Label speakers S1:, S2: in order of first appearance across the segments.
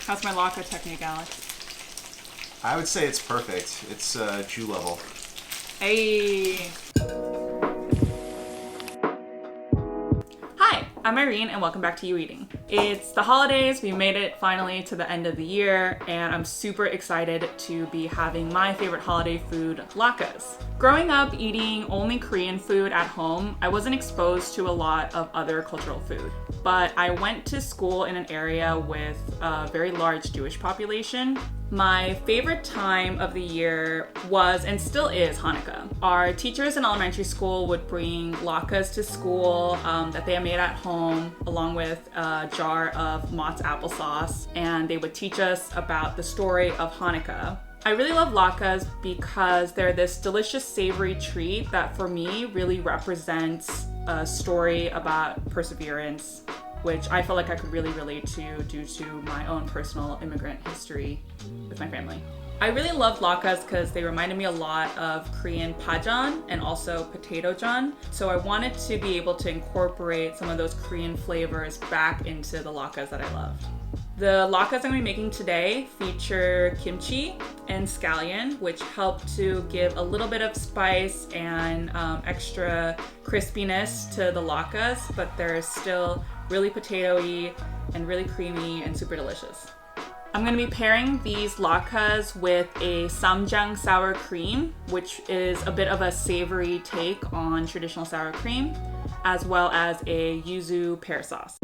S1: How's my latke technique, Alex?
S2: I would say it's perfect. It's Jew level.
S1: Hey. Hi, I'm Irene and welcome back to Yooeating. It's the holidays, we made it finally to the end of the year, and I'm super excited to be having my favorite holiday food, Latkes. Growing up eating only Korean food at home, I wasn't exposed to a lot of other cultural food. But I went to school in an area with a very large Jewish population. My favorite time of the year was and still is Hanukkah. Our teachers in elementary school would bring latkes to school that they had made at home, along with a jar of Mott's applesauce, and they would teach us about the story of Hanukkah. I really love latkes because they're this delicious savory treat that for me really represents a story about perseverance, which I feel like I could really relate to due to my own personal immigrant history with my family. I really love latkes because they reminded me a lot of Korean pajan and also potato jan. So I wanted to be able to incorporate some of those Korean flavors back into the latkes that I loved. The latkes I'm going to be making today feature kimchi and scallion, which help to give a little bit of spice and extra crispiness to the latkes, but they're still really potato-y and really creamy and super delicious. I'm going to be pairing these latkes with a Ssamjang sour cream, which is a bit of a savory take on traditional sour cream, as well as a yuzu pear sauce.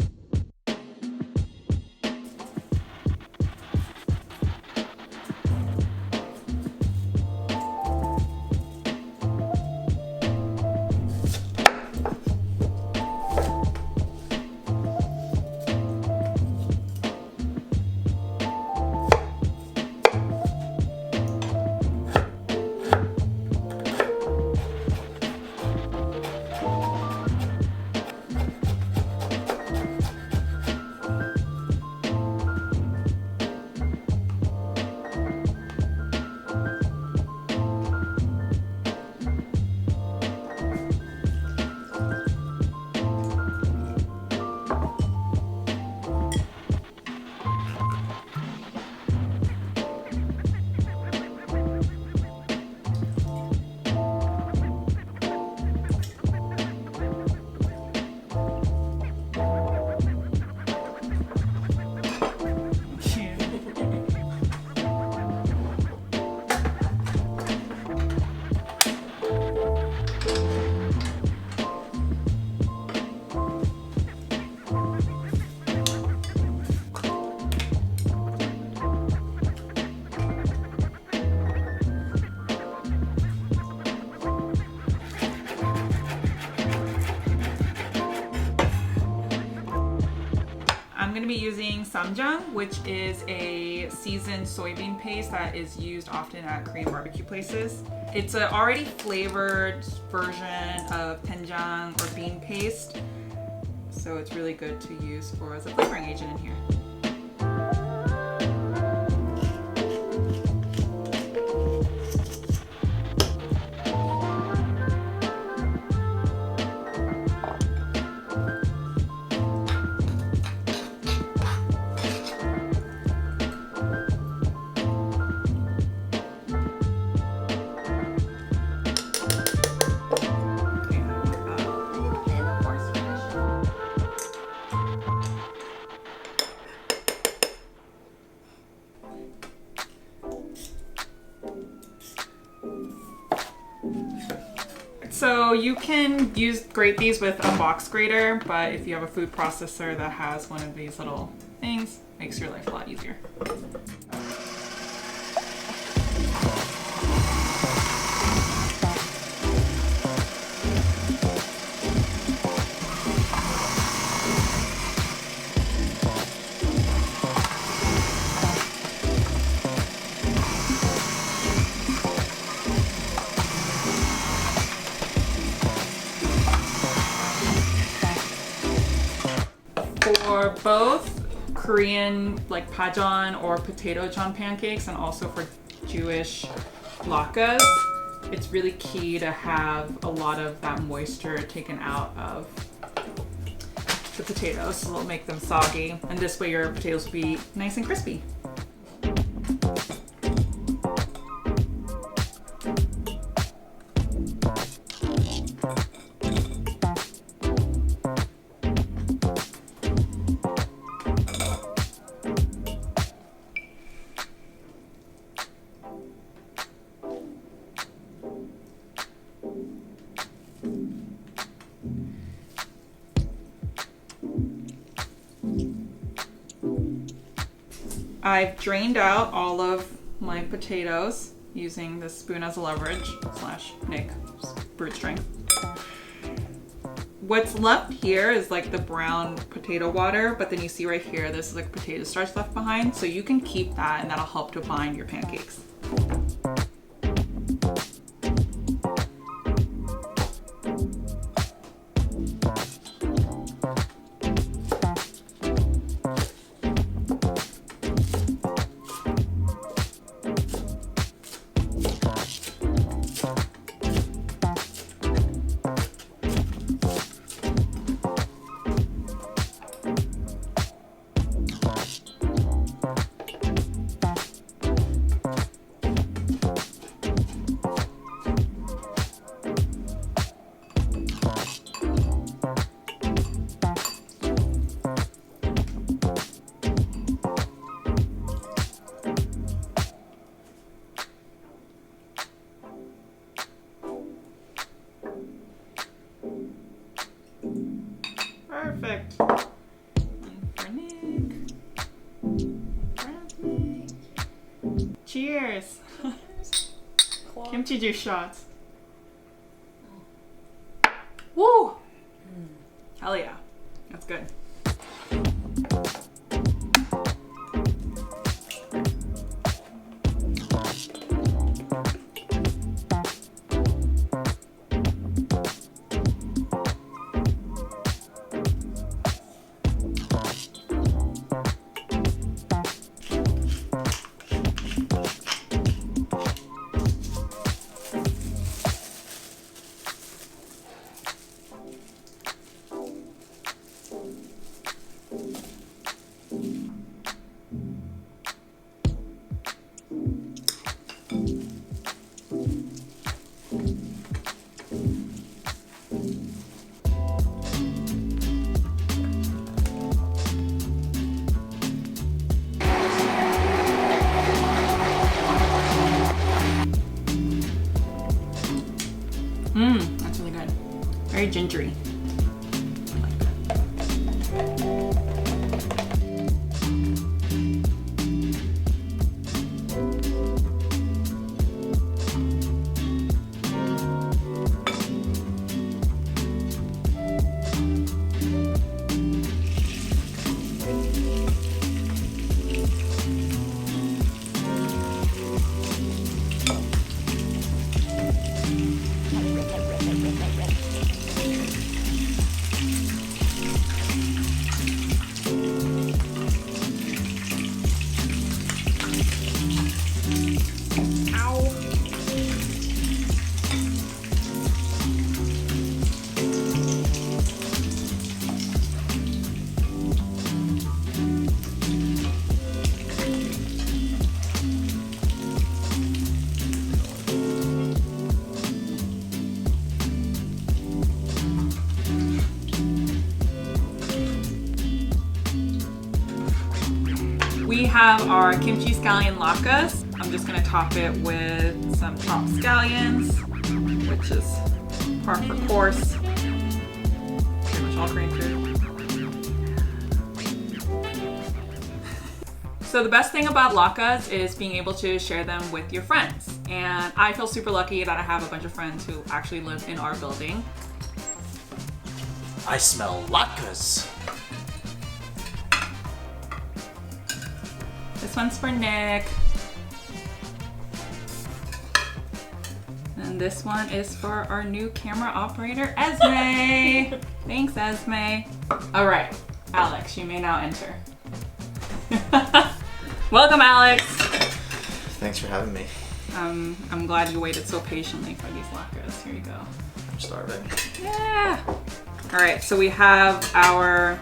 S1: I'm going to be using Ssamjang, which is a seasoned soybean paste that is used often at Korean barbecue places. It's an already flavored version of doenjang or bean paste, so it's really good to use as a flavoring agent in here. So you can grate these with a box grater, but if you have a food processor that has one of these little things, it makes your life a lot easier. For both Korean like pajan or potato jan pancakes and also for Jewish latkes, it's really key to have a lot of that moisture taken out of the potatoes, so it'll make them soggy. And this way your potatoes will be nice and crispy. I've drained out all of my potatoes using this spoon as a leverage / Nick brood string. What's left here is like the brown potato water, but then you see right here, this is like potato starch left behind. So you can keep that and that'll help to bind your pancakes. Perfect. One for Nick. Cheers. Kimchi juice shots. Woo! Hell yeah. That's good. That's really good. Very gingery. We have our kimchi scallion latkes. I'm just gonna top it with some chopped scallions, which is par for course. Pretty much all Korean food. So the best thing about latkes is being able to share them with your friends. And I feel super lucky that I have a bunch of friends who actually live in our building.
S3: I smell latkes.
S1: This one's for Nick. And this one is for our new camera operator, Esme. Thanks, Esme. All right, Alex, you may now enter. Welcome, Alex.
S2: Thanks for having me.
S1: I'm glad you waited so patiently for these latkes. Here you go.
S2: I'm starving.
S1: Yeah. All right, so we have our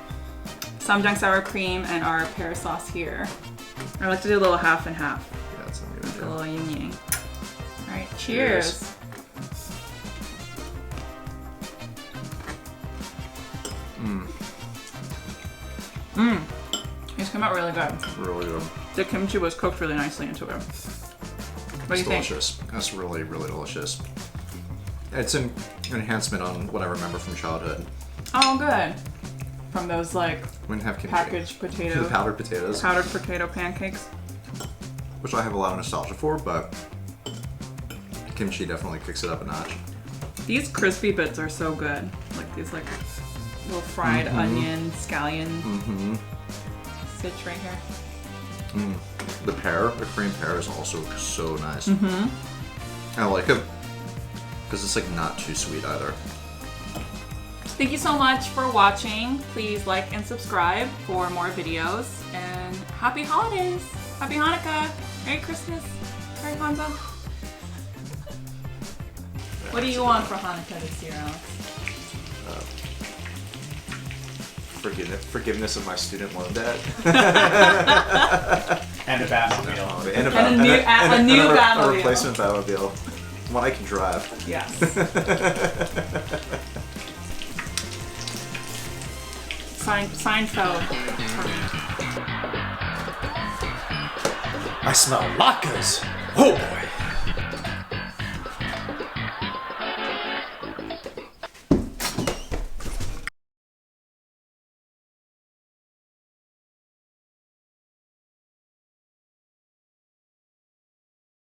S1: Ssamjang sour cream and our pear sauce here. I like to do a little half and half.
S2: Yeah, that's not good.
S1: A little yin yang. All right, cheers. These came out really good.
S2: Really good.
S1: The kimchi was cooked really nicely into it. What do you think?
S2: Delicious. That's really, really delicious. It's an enhancement on what I remember from childhood.
S1: Oh, good. From those like
S2: We didn't have kimchi.
S1: packaged
S2: The
S1: potato,
S2: powdered potatoes,
S1: powdered potato pancakes.
S2: which I have a lot of nostalgia for, but kimchi definitely kicks it up a notch.
S1: These crispy bits are so good. Like these like little fried onion, scallion stitch right here.
S2: The cream pear is also so nice. I like it because it's like not too sweet either.
S1: Thank you so much for watching. Please like and subscribe for more videos. And happy holidays! Happy Hanukkah! Merry Christmas! Merry Kwanzaa! What do you want for Hanukkah this year, Alex?
S2: Forgiveness of my student loan debt.
S3: And a Batmobile.
S2: And
S1: a new
S2: a
S1: Batmobile.
S2: replacement Batmobile. One I can drive.
S1: Yes. Seinfeld.
S3: I smell latkes. Oh boy.